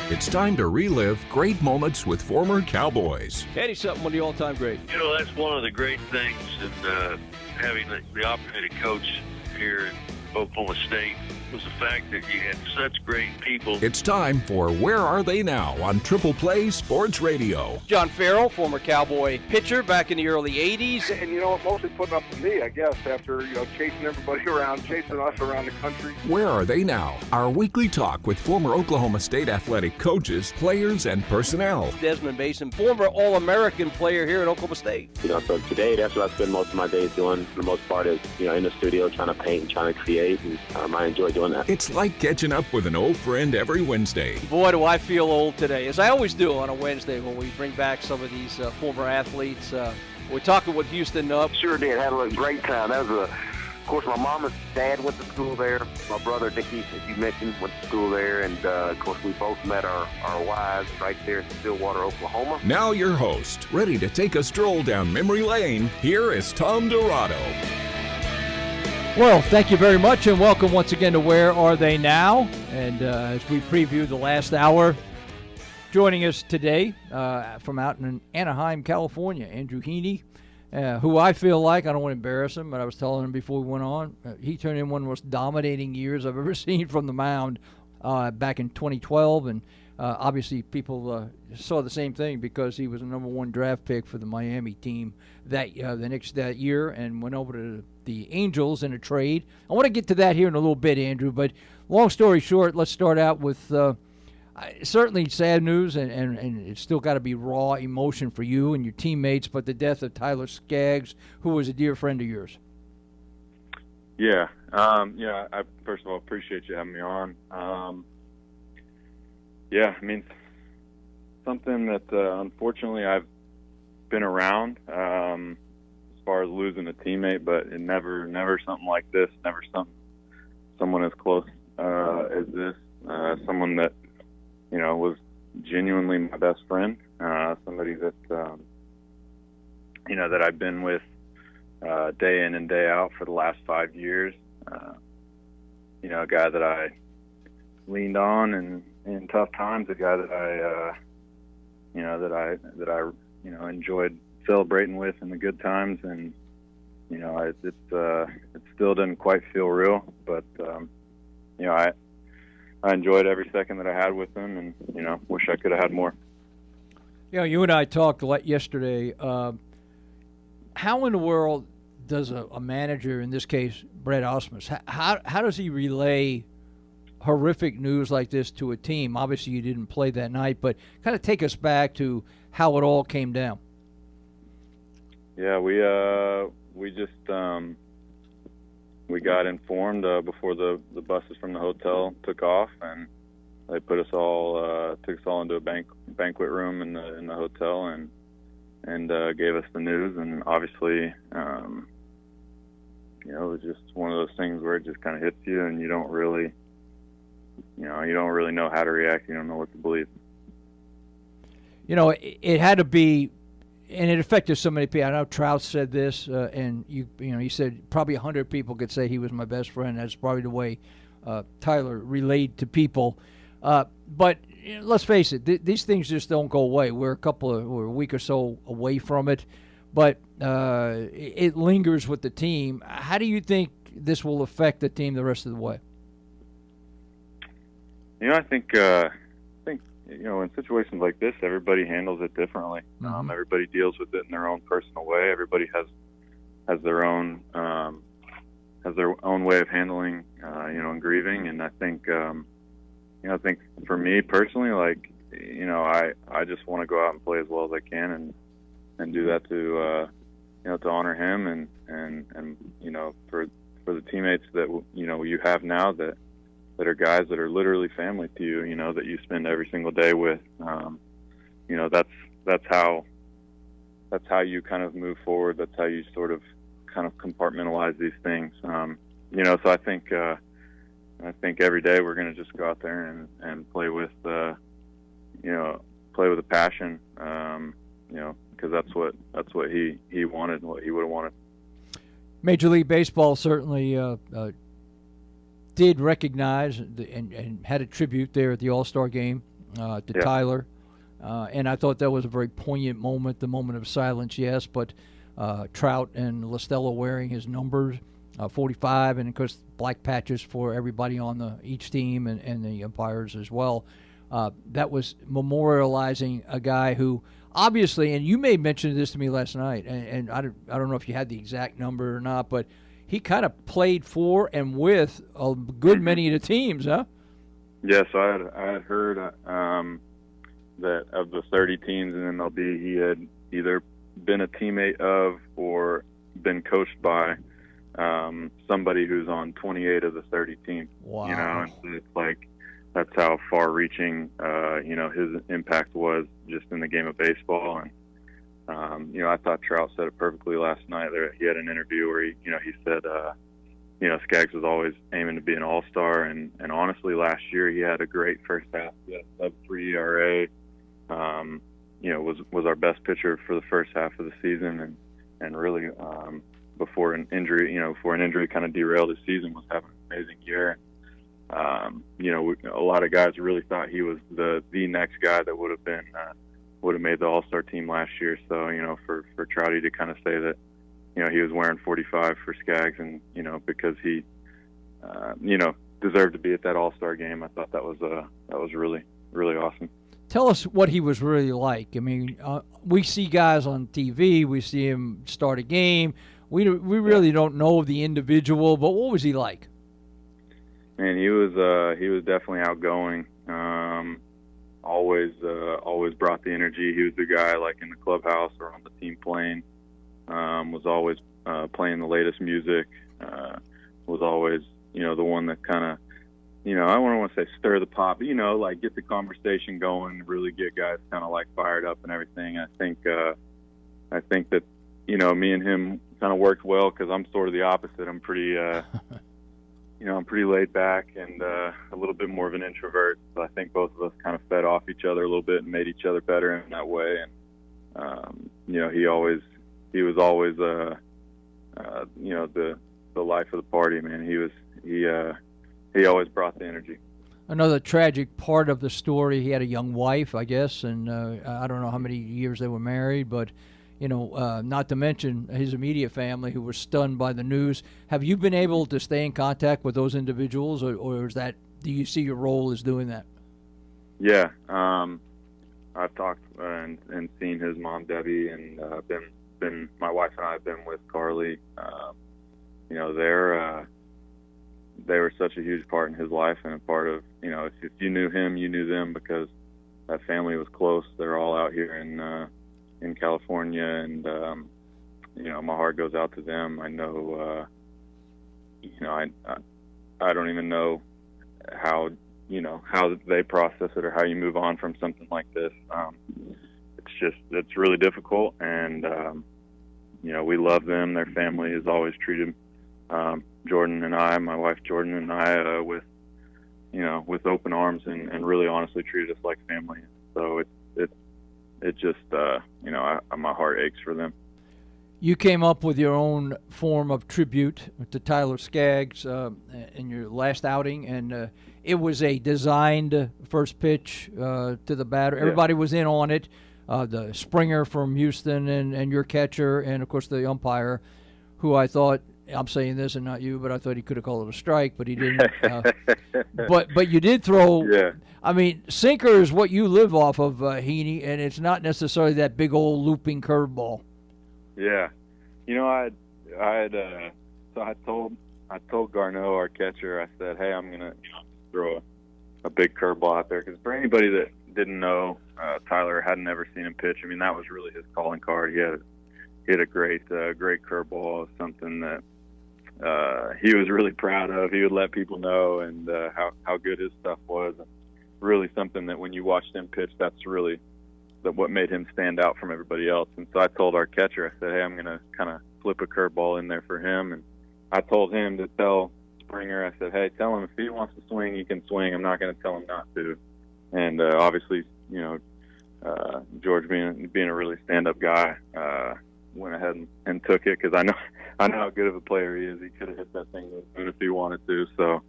It's time to relive great moments with former Cowboys. Eddie Sutton, one of the all-time great. You know, that's one of the great things in having the opportunity to coach here in Oklahoma State was the fact that you had such great people. It's time for Where Are They Now on Triple Play Sports Radio. John Farrell, former Cowboy pitcher back in the early 80s. And you know what, mostly putting up with me, I guess, after, chasing everybody around, chasing us around the country. Where Are They Now? Our weekly talk with former Oklahoma State athletic coaches, players, and personnel. Desmond Mason, former All-American player here at Oklahoma State. So today, that's what I spend most of my days doing. For the most part is, in the studio trying to paint and trying to create, and I enjoy doing that. It's like catching up with an old friend every Wednesday. Boy, do I feel old today, as I always do on a Wednesday when we bring back some of these former athletes. We're talking with Houston. Sure did. Had a great time. That was of course, my mom and dad went to school there. My brother, Dickie, as you mentioned, went to school there. And, of course, we both met our wives right there in Stillwater, Oklahoma. Now your host, ready to take a stroll down memory lane, here is Tom Dorado. Well, thank you very much, and welcome once again to Where Are They Now? And as we preview the last hour, joining us today from out in Anaheim, California, Andrew Heaney, who I feel like, I don't want to embarrass him, but I was telling him before we went on, he turned in one of the most dominating years I've ever seen from the mound back in 2012, and obviously people saw the same thing because he was a number one draft pick for the Miami team that year and went over to the Angels in a trade. I want to get to that here in a little bit, Andrew, but long story short, let's start out with certainly sad news, and it's still got to be raw emotion for you and your teammates, but the death of Tyler Skaggs, who was a dear friend of yours. Yeah. I first of all appreciate you having me on. Something that unfortunately I've been around as far as losing a teammate, but it never something like this, never someone as close as this, someone that, was genuinely my best friend, somebody that, that I've been with day in and day out for the last 5 years, a guy that I leaned on in tough times, a guy that I enjoyed celebrating with in the good times, and it still didn't quite feel real, but I enjoyed every second that I had with him, and wish I could have had more. You and I talked yesterday. How in the world does a manager, in this case Brett Ausmus, how does he relay horrific news like this to a team? Obviously you didn't play that night, but kind of take us back to how it all came down. Yeah, we just we got informed before the buses from the hotel took off, and they put us all took us all into a banquet room in the hotel and gave us the news, and obviously it was just one of those things where it just kind of hits you, and you don't really know how to react. You don't know what to believe. It had to be, and it affected so many people. I know Trout said this, and he said probably 100 people could say he was my best friend. That's probably the way Tyler relayed to people. But let's face it, these things just don't go away. We're a week or so away from it, but it lingers with the team. How do you think this will affect the team the rest of the way? I think in situations like this, everybody handles it differently. Mm-hmm. Everybody deals with it in their own personal way. Everybody has their own way of handling, and grieving. And I think, I think for me personally, I just want to go out and play as well as I can, and do that to honor him and for the teammates that you have now that are guys that are literally family to you, that you spend every single day with. That's how you kind of move forward. That's how you sort of kind of compartmentalize these things. So I think every day we're going to just go out there and play with a passion, because that's what he wanted and what he would have wanted. Major League Baseball certainly did recognize and had a tribute there at the All-Star game to Tyler. And I thought that was a very poignant moment, the moment of silence, yes, but Trout and LaStella wearing his numbers, 45, and, of course, black patches for everybody on each team and the umpires as well. That was memorializing a guy who obviously, and you may mention this to me last night, and I don't know if you had the exact number or not, but he kind of played for and with a good many of the teams, huh? Yes, I had heard that of the 30 teams in MLB, he had either been a teammate of or been coached by somebody who's on 28 of the 30 teams. Wow. You know, and it's like that's how far-reaching, his impact was just in the game of baseball. And, I thought Trout said it perfectly last night. He had an interview where he said, Skaggs was always aiming to be an all-star. And honestly, last year he had a great first half. He had a sub-3 ERA. Was our best pitcher for the first half of the season. And really, before an injury kind of derailed his season, was having an amazing year. A lot of guys really thought he was the next guy that would have made the All-Star team last year. So, for Trouty to kind of say that, he was wearing 45 for Skaggs and, because he, deserved to be at that All-Star game, I thought that was really, really awesome. Tell us what he was really like. I mean, we see guys on TV, we see him start a game. We really don't know the individual, but what was he like? Man, he was definitely outgoing. Always brought the energy. He was the guy like in the clubhouse or on the team plane. Was always playing the latest music. Was always the one that kind of I don't want to say stir the pot, but like get the conversation going, really get guys kind of like fired up and everything. I think that me and him kind of worked well because I'm sort of the opposite. I'm pretty. I'm pretty laid back and a little bit more of an introvert. So I think both of us kind of fed off each other a little bit and made each other better in that way. And he was always the life of the party, man. He always brought the energy. Another tragic part of the story, he had a young wife, I guess, and I don't know how many years they were married, but not to mention his immediate family who were stunned by the news. Have you been able to stay in contact with those individuals, or do you see your role as doing that? Yeah, I've talked and seen his mom, Debbie, and been my wife and I have been with Carly. They were such a huge part in his life and a part of, if you knew him, you knew them because that family was close. They're all out here in California, and my heart goes out to them. I know, I don't even know how they process it or how you move on from something like this. It's really difficult, and we love them. Their family has always treated Jordan and I, my wife Jordan and I, with open arms and really honestly treated us like family. So it just, my heart aches for them. You came up with your own form of tribute to Tyler Skaggs in your last outing, and it was a designed first pitch to the batter. Everybody was in on it. The Springer from Houston and your catcher, and, of course, the umpire, who I thought, I'm saying this and not you, but I thought he could have called it a strike, but he didn't. But you did throw. Yeah. I mean, sinker is what you live off of, Heaney, and it's not necessarily that big old looping curveball. Yeah, I told Garneau, our catcher, I said, hey, I'm gonna throw a big curveball out there because for anybody that didn't know, Tyler hadn't ever seen him pitch. I mean, that was really his calling card. He had a great curveball, something that he was really proud of. He would let people know and how good his stuff was. And really something that when you watched him pitch, that's really what made him stand out from everybody else. And so I told our catcher, I said, hey, I'm going to kind of flip a curveball in there for him. And I told him to tell Springer, I said, hey, tell him if he wants to swing, he can swing. I'm not going to tell him not to. And obviously, George being a really stand-up guy, went ahead and took it because I know how good of a player he is. He could have hit that thing if he wanted to. So,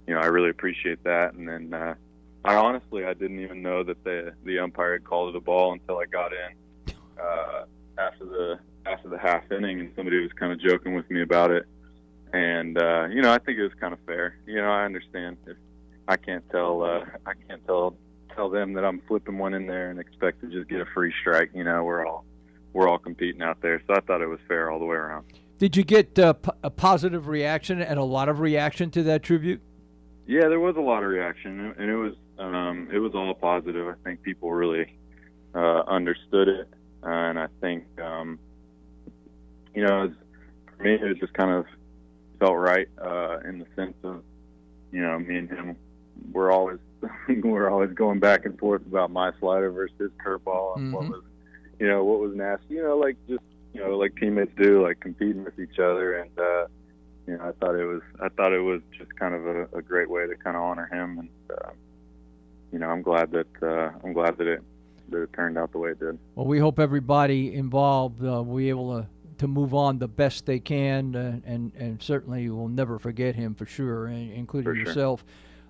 I really appreciate that. And then, I didn't even know that the umpire had called it a ball until I got in after the half inning, and somebody was kind of joking with me about it. And I think it was kind of fair. I understand if I can't tell them that I'm flipping one in there and expect to just get a free strike. We're all competing out there, so I thought it was fair all the way around. Did you get a positive reaction and a lot of reaction to that tribute? Yeah, there was a lot of reaction, and it was all positive. I think people really understood it, and I think for me it just kind of felt right in the sense of me and him we're always going back and forth about my slider versus his curveball and what was nasty, like teammates do, like competing with each other, and I thought it was just kind of a great way to kind of honor him, and I'm glad that it turned out the way it did. Well, we hope everybody involved will be able to move on the best they can, and certainly will never forget him for sure, including yourself.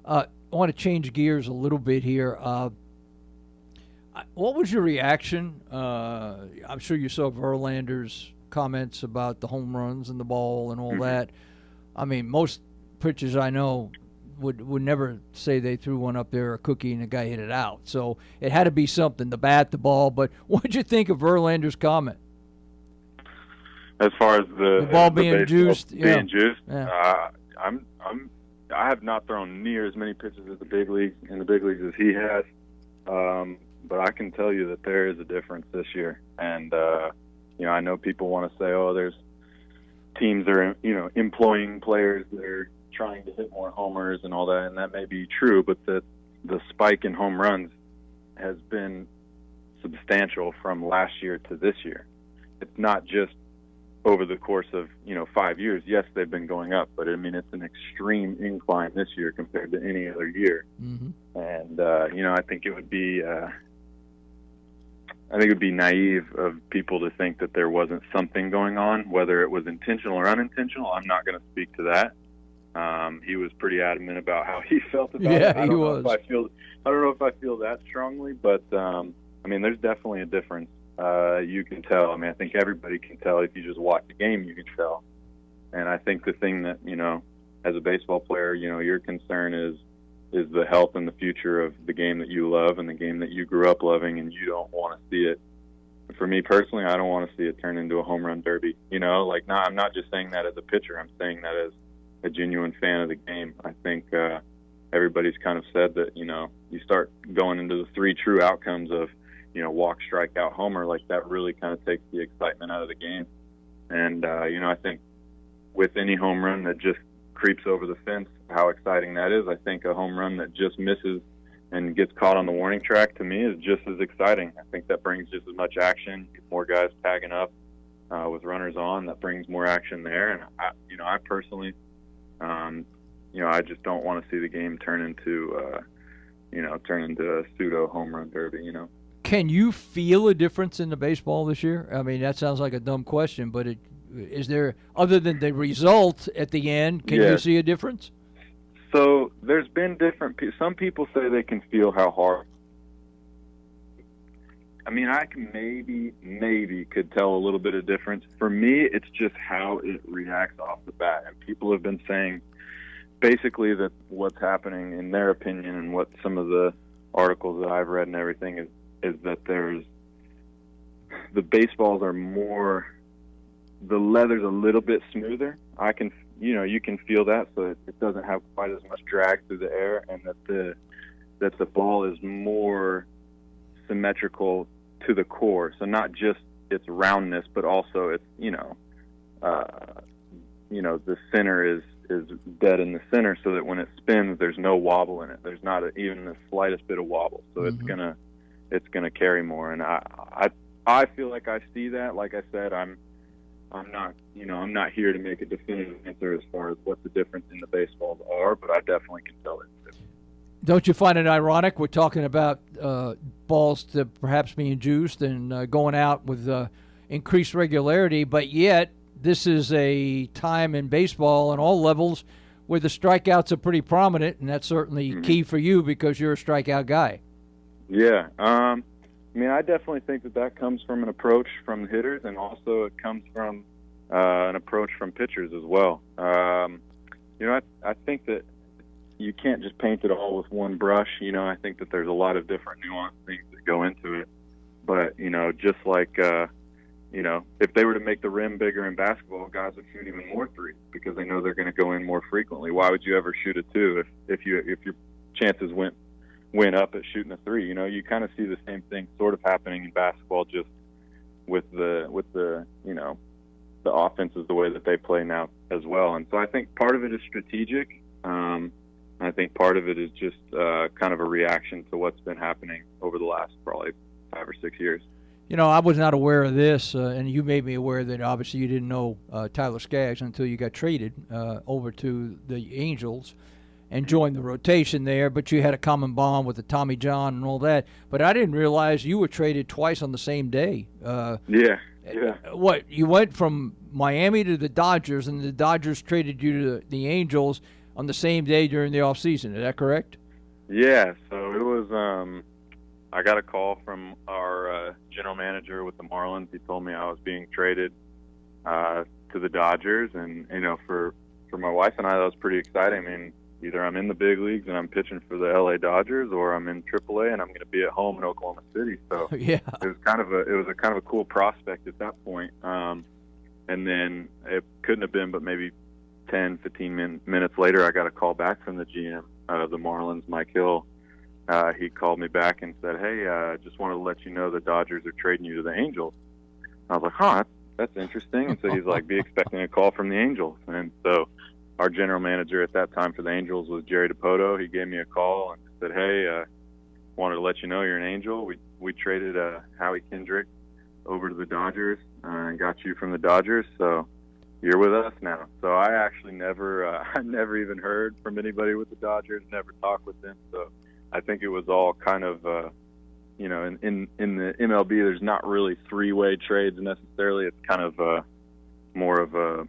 I want to change gears a little bit here. What was your reaction? I'm sure you saw Verlander's comments about the home runs and the ball and all that. I mean, most pitchers I know would never say they threw one up there, a cookie, and the guy hit it out. So it had to be something, the bat, the ball. But what did you think of Verlander's comment? As far as the ball being juiced, I have not thrown near as many pitches in the big leagues as he has, but I can tell you that there is a difference this year. And I know people want to say, there's teams that are employing players that are trying to hit more homers and all that, and that may be true, but the spike in home runs has been substantial from last year to this year. It's not just over the course of 5 years. Yes, they've been going up, but I mean it's an extreme incline this year compared to any other year. And I think it would be naive of people to think that there wasn't something going on, whether it was intentional or unintentional. I'm not going to speak to that. He was pretty adamant about how he felt about it. I don't know if I feel that strongly, but there's definitely a difference. You can tell. I think everybody can tell. If you just watch the game, you can tell. And I think the thing that, as a baseball player, your concern is the health and the future of the game that you love and the game that you grew up loving, and you don't want to see it. For me personally, I don't want to see it turn into a home run derby. I'm not just saying that as a pitcher. I'm saying that as a genuine fan of the game. I think everybody's kind of said that, you start going into the three true outcomes of, walk, strikeout, homer, like that really kind of takes the excitement out of the game. And, I think with any home run that just creeps over the fence, how exciting that is. I think a home run that just misses and gets caught on the warning track, to me, is just as exciting. I think that brings just as much action, more guys tagging up with runners on. That brings more action there. And, I personally, I just don't want to see the game turn into a pseudo home run derby, Can you feel a difference in the baseball this year? I mean, that sounds like a dumb question, but is there, other than the result at the end, can you see a difference? So there's been some people say they can feel how hard. I mean, I can maybe could tell a little bit of difference. For me, it's just how it reacts off the bat. And people have been saying basically that what's happening, in their opinion, and what some of the articles that I've read and everything is that the baseballs are more, the leather's a little bit smoother. You can feel that, so it doesn't have quite as much drag through the air, and that the ball is more symmetrical to the core. So not just its roundness, but also its the center is dead in the center, so that when it spins, there's no wobble in it. There's not even the slightest bit of wobble. So it's gonna carry more. And I feel like I see that. Like I said, I'm not here to make a definitive answer as far as what the difference in the baseballs are, but I definitely can tell it. Don't you find it ironic? We're talking about balls to perhaps being juiced and going out with increased regularity, but yet this is a time in baseball on all levels where the strikeouts are pretty prominent, and that's certainly key for you because you're a strikeout guy. Yeah. I mean, I definitely think that comes from an approach from the hitters, and also it comes from an approach from pitchers as well. I think that you can't just paint it all with one brush. I think that there's a lot of different nuanced things that go into it. But, just like, if they were to make the rim bigger in basketball, guys would shoot even more threes because they know they're going to go in more frequently. Why would you ever shoot a two if your chances went up at shooting a three? You kind of see the same thing sort of happening in basketball, just with the the offenses the way that they play now as well. And so I think part of it is strategic. I think part of it is just kind of a reaction to what's been happening over the last probably 5 or 6 years. I was not aware of this, and you made me aware that obviously you didn't know Tyler Skaggs until you got traded over to the Angels and joined the rotation there, but you had a common bond with the Tommy John and all that. But I didn't realize you were traded twice on the same day. Yeah. What, you went from Miami to the Dodgers, and the Dodgers traded you to the Angels on the same day during the offseason. Is that correct? Yeah, so it was I got a call from our general manager with the Marlins. He told me I was being traded to the Dodgers, and for my wife and I, that was pretty exciting. I mean, either I'm in the big leagues and I'm pitching for the LA Dodgers, or I'm in AAA and I'm going to be at home in Oklahoma City. So yeah, it was kind of a cool prospect at that point. And then it couldn't have been but maybe 10, 15 minutes later, I got a call back from the GM of the Marlins, Mike Hill. He called me back and said, "Hey, just wanted to let you know the Dodgers are trading you to the Angels." I was like, that's interesting. And so he's like, be expecting a call from the Angels. And so our general manager at that time for the Angels was Jerry DiPoto. He gave me a call and said, "Hey, wanted to let you know you're an Angel. We traded Howie Kendrick over to the Dodgers and got you from the Dodgers, so you're with us now." So I actually never even heard from anybody with the Dodgers, never talked with them. So I think it was all kind of, in the MLB, there's not really three-way trades necessarily. It's kind of more of a,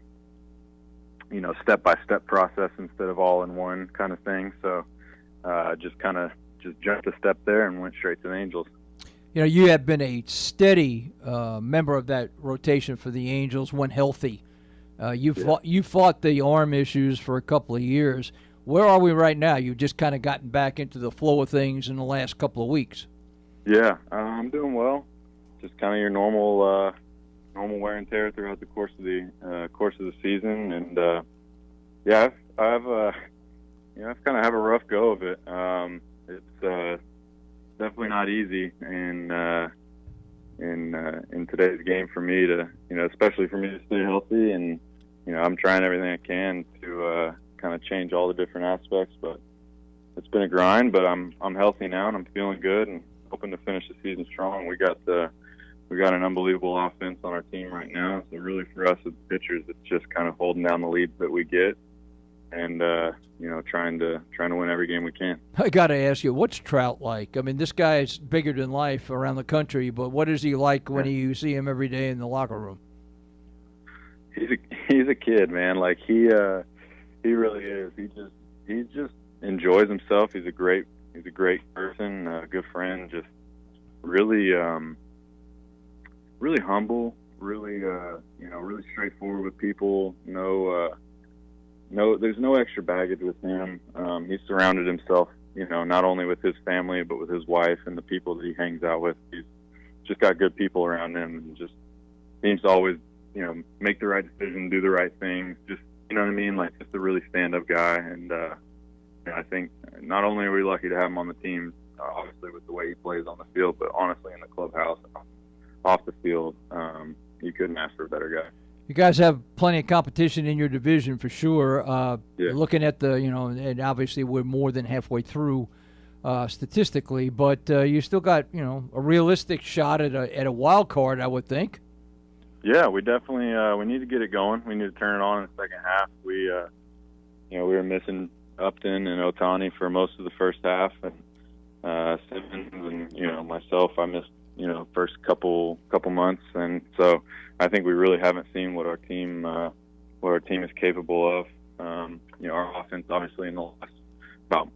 step-by-step process instead of all in one kind of thing. So just jumped a step there and went straight to the Angels. You have been a steady member of that rotation for the Angels when healthy. You fought the arm issues for a couple of years. Where are we right now? You've just kind of gotten back into the flow of things in the last couple of weeks. Yeah, I'm doing well. Just kind of your normal wear and tear throughout the course of the season, and I've kind of have a rough go of it. It's definitely not easy in today's game for me to, especially for me to stay healthy, and I'm trying everything I can to kind of change all the different aspects, but it's been a grind. But I'm healthy now, and I'm feeling good, and hoping to finish the season strong. We got an unbelievable offense on our team right now. So really, for us as pitchers, it's just kind of holding down the leads that we get, and trying to win every game we can. I got to ask you, what's Trout like? I mean, this guy's bigger than life around the country, but what is he like when you see him every day in the locker room? He's a kid, man. Like he really is. He just enjoys himself. He's a great person, a good friend. Just really humble. Really really straightforward with people. No, there's no extra baggage with him. He's surrounded himself, not only with his family but with his wife and the people that he hangs out with. He's just got good people around him, and just seems to always, make the right decision, do the right thing. Just, you know what I mean? Like, just a really stand-up guy. And I think not only are we lucky to have him on the team, obviously with the way he plays on the field, but honestly in the clubhouse, off the field, you couldn't ask for a better guy. You guys have plenty of competition in your division for sure. Looking at the, and obviously we're more than halfway through statistically, but you still got, a realistic shot at a wild card, I would think. Yeah, we definitely we need to get it going. We need to turn it on in the second half. We were missing Upton and Ohtani for most of the first half, and Simmons and myself, I missed first couple months, and so I think we really haven't seen what our team is capable of. our offense, obviously, in the last about,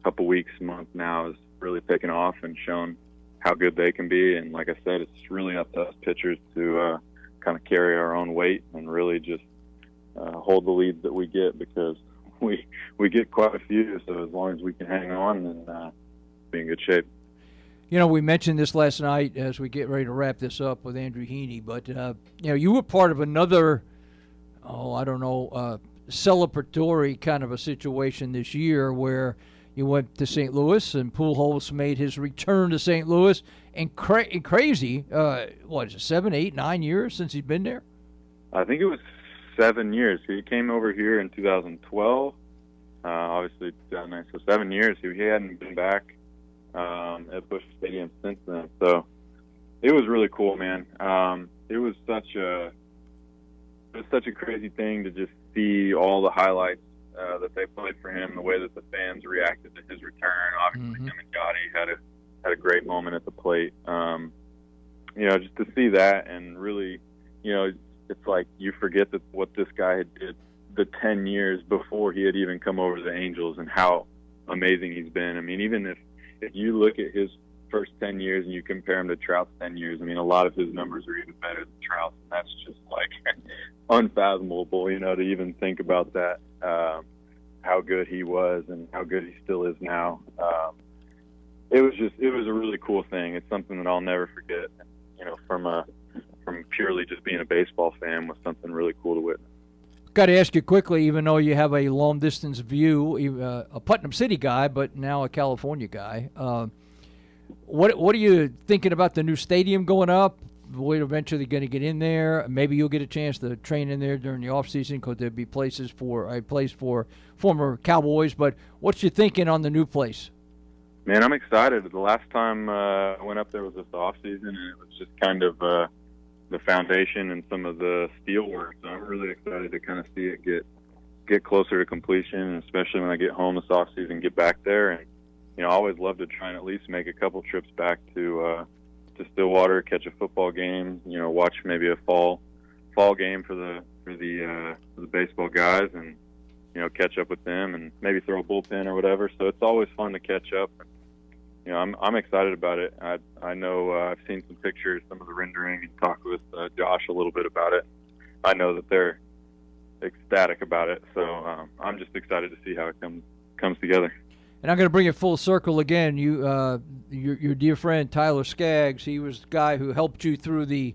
couple weeks, month now, is really taken off and shown how good they can be. And like I said, it's really up to us pitchers to kind of carry our own weight and really just hold the leads that we get, because we get quite a few. So as long as we can hang on, then be in good shape. We mentioned this last night as we get ready to wrap this up with Andrew Heaney, but you were part of another, celebratory kind of a situation this year where you went to St. Louis and Pujols made his return to St. Louis. And crazy, what is it, 7, 8, 9 years since he's been there? I think it was 7 years. He came over here in 2012, obviously 2009, so 7 years. He hadn't been back at Busch Stadium since then. So it was really cool, man. It was such a crazy thing to just see all the highlights that they played for him, the way that the fans reacted to his return. Obviously, him and Gotti had a great moment at the plate. Just to see that, and really, it's like you forget that what this guy had did the 10 years before he had even come over to the Angels, and how amazing he's been. I mean, even if you look at his first 10 years and you compare him to Trout's 10 years, I mean, a lot of his numbers are even better than Trout's, and that's just like unfathomable, to even think about that, how good he was and how good he still is now. It was a really cool thing. It's something that I'll never forget, from purely just being a baseball fan, was something really cool to witness. Got to ask you quickly, even though you have a long-distance view, a Putnam City guy, but now a California guy, what are you thinking about the new stadium going up? We're eventually going to get in there. Maybe you'll get a chance to train in there during the off-season, because there'll be a place for former Cowboys. But what's your thinking on the new place? Man, I'm excited. The last time I went up there was this off-season, and it was just kind of the foundation and some of the steel work. So I'm really excited to kind of see it get closer to completion, and especially when I get home this off-season, get back there. And I always love to try and at least make a couple trips back to Stillwater, catch a football game, watch maybe a fall game for the baseball guys, and catch up with them, and maybe throw a bullpen or whatever. So it's always fun to catch up. I'm excited about it. I know I've seen some pictures, some of the rendering, and talked with Josh a little bit about it. I know that they're ecstatic about it, so I'm just excited to see how it comes together. And I'm going to bring it full circle again. Your dear friend Tyler Skaggs, he was the guy who helped you through the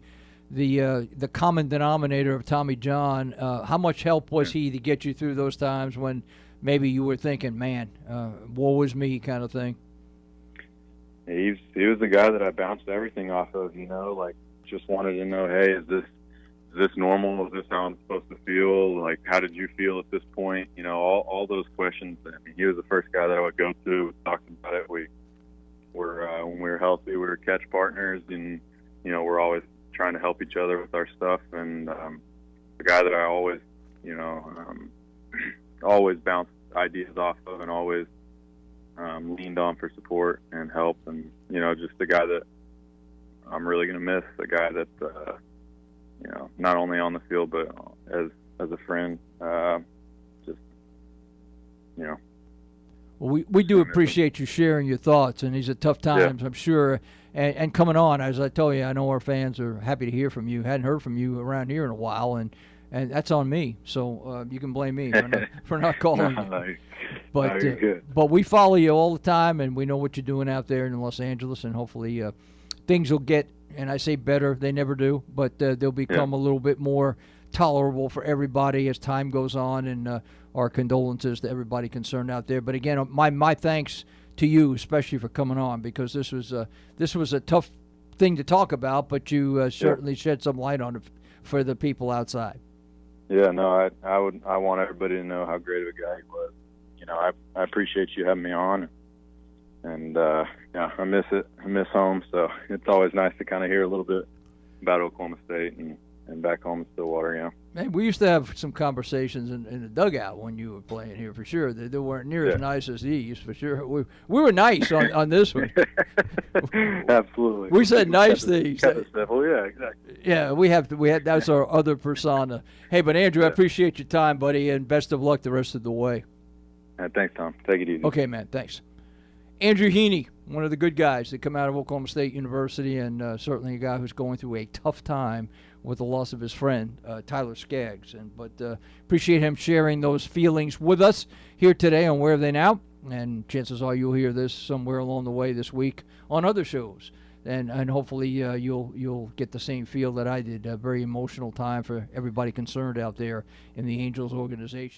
common denominator of Tommy John. How much help was he to get you through those times when maybe you were thinking, man, woe is me kind of thing? He was the guy that I bounced everything off of, just wanted to know, hey, is this normal? Is this how I'm supposed to feel? Like, how did you feel at this point? All those questions. I mean, he was the first guy that I would go to, talked about it. When we were healthy, we were catch partners, and, we're always trying to help each other with our stuff. And the guy that I always, always bounced ideas off of, and always leaned on for support and help. And, just the guy that I'm really going to miss, the guy that, not only on the field, but as a friend, Well, we do appreciate you sharing your thoughts, and these are tough times, I'm sure. And coming on, as I told you, I know our fans are happy to hear from you. Hadn't heard from you around here in a while, and that's on me. So you can blame me for not calling you. But we follow you all the time, and we know what you're doing out there in Los Angeles, and hopefully things will get, and I say better, they never do, but they'll become a little bit more tolerable for everybody as time goes on, and our condolences to everybody concerned out there. But again, my thanks to you, especially for coming on, because this was a tough thing to talk about, but you certainly shed some light on it for the people outside. Yeah, no, I want everybody to know how great of a guy he was. I appreciate you having me on, and I miss it. I miss home, so it's always nice to kind of hear a little bit about Oklahoma State and and back home in Stillwater. You know. Man, we used to have some conversations in the dugout when you were playing here, for sure. They weren't near as nice as these, for sure. We were nice on this one. Absolutely. We said nice things. Kind of civil, yeah, exactly. Yeah, we had that's our other persona. Hey, but Andrew, I appreciate your time, buddy, and best of luck the rest of the way. Thanks, Tom. Take it easy. Okay, man. Thanks. Andrew Heaney, one of the good guys that come out of Oklahoma State University, and certainly a guy who's going through a tough time with the loss of his friend, Tyler Skaggs. But appreciate him sharing those feelings with us here today on Where Are They Now? And chances are you'll hear this somewhere along the way this week on other shows. And hopefully you'll get the same feel that I did. A very emotional time for everybody concerned out there in the Angels organization.